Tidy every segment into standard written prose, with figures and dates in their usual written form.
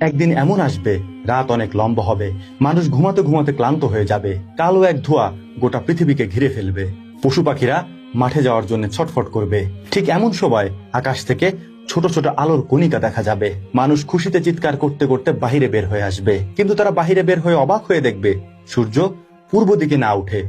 একদিন এমন আসবে, রাত অনেক লম্বা হবে, মানুষ ঘুমাতে ঘুমাতে ক্লান্ত হয়ে যাবে, কালো এক ধোঁয়া গোটা পৃথিবীকে ঘিরে ফেলবে, পশু পাখিরা মাঠে যাওয়ার জন্য ছটফট করবে। ঠিক এমন সময় আকাশ থেকে ছোট ছোট আলোর কণিকা দেখা যাবে। মানুষ খুশিতে চিৎকার করতে করতে বাহিরে বের হয়ে আসবে, কিন্তু তারা বাহিরে বের হয়ে অবাক হয়ে দেখবে সূর্য পূর্ব দিকে না উঠে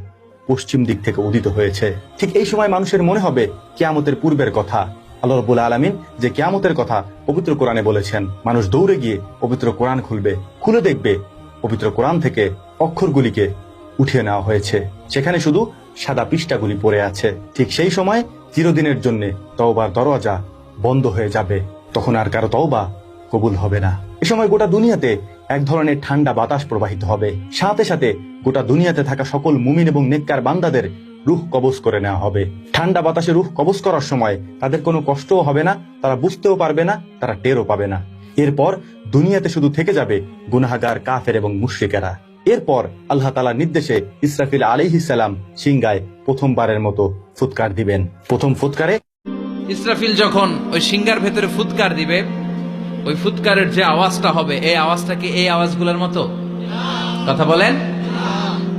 পশ্চিম দিক থেকে উদিত হয়েছে। ঠিক এই সময় মানুষের মনে হবে কিয়ামতের পূর্বের কথা। আল্লাহ রাব্বুল আলামিন যে কিয়ামতের কথা পবিত্র কোরআনে বলেছেন, মানুষ দৌড়ে গিয়ে পবিত্র কোরআন খুলবে, খুলে দেখবে পবিত্র কোরআন থেকে অক্ষরগুলিকে উঠিয়ে নেওয়া হয়েছে, সেখানে শুধু সাদা পৃষ্ঠাগুলি পড়ে আছে। ঠিক সেই সময় চিরদিনের জন্য তওবার দরওয়াজা বন্ধ হয়ে যাবে, তখন আর কারো তওবা কবুল হবে না। এ সময় গোটা দুনিয়াতে এক ধরনের ঠান্ডা বাতাস প্রবাহিত হবে, সাথে সাথে গোটা দুনিয়াতে থাকা সকল মুমিন এবং নেককার বান্দাদের রূহ কবজ করে নেওয়া হবে। ঠান্ডা বাতাসে রূহ কবজ করার সময় তাদের কোনো কষ্টও হবে না, তারা বুঝতেও পারবে না, তারা টেরও পাবে না। এরপর দুনিয়াতে শুধু থেকে যাবে গুনাহগার, কাফের এবং মুশরিকেরা। এরপর আল্লাহ তাআলার নির্দেশে ইসরাফিল আলাইহিস সালাম সিংগায় প্রথমবারের মতো ফুৎকার দিবেন। প্রথম ফুৎকারে ইসরাফিল যখন ওই সিংহার ভেতরে ফুৎকার দিবে, ওই ফুৎকারের যে আওয়াজটা হবে, এই আওয়াজটা কি এই আওয়াজগুলোর মতো? কথা বলেন।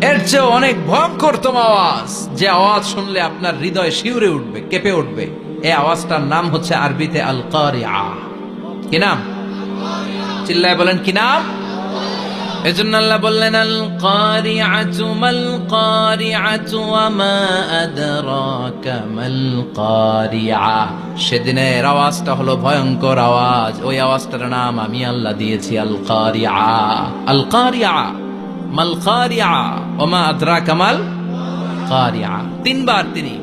এর চেয়ে অনেক ভয়ঙ্করতম আওয়াজ, যে আওয়াজ শুনলে আপনার হৃদয় শিউরে উঠবে, কেঁপে উঠবে। এই আওয়াজটার নাম হচ্ছে আরবিতে আল কারিআ। কি নাম? চিল্লায় বলেন কি নাম? এজন্য আল্লাহ বললেন আল কারিআতু মাল কারিআতু ওয়া মা আদরাকা মাল কারিআ। সেদিনের আওয়াজটা হলো ভয়ঙ্কর আওয়াজ, ওই আওয়াজটার নাম আমি আল্লাহ দিয়েছি আল কারিআ। আল কারিআ মাল কারিআ ওয়া মা আদরাকা মাল কারিআ। তিনবার তিনি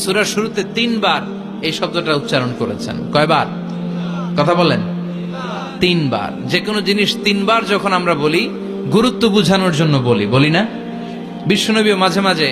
সূরার শুরুতে তিনবার এই শব্দটা উচ্চারণ করেছেন। কয়বার? কথা বলেন। তিনবার। যে কোনো জিনিস তিনবার যখন আমরা বলি, গুরুত্ব বোঝানোর জন্য বলি, বলি না? বিশ্বনবী মাঝে মাঝে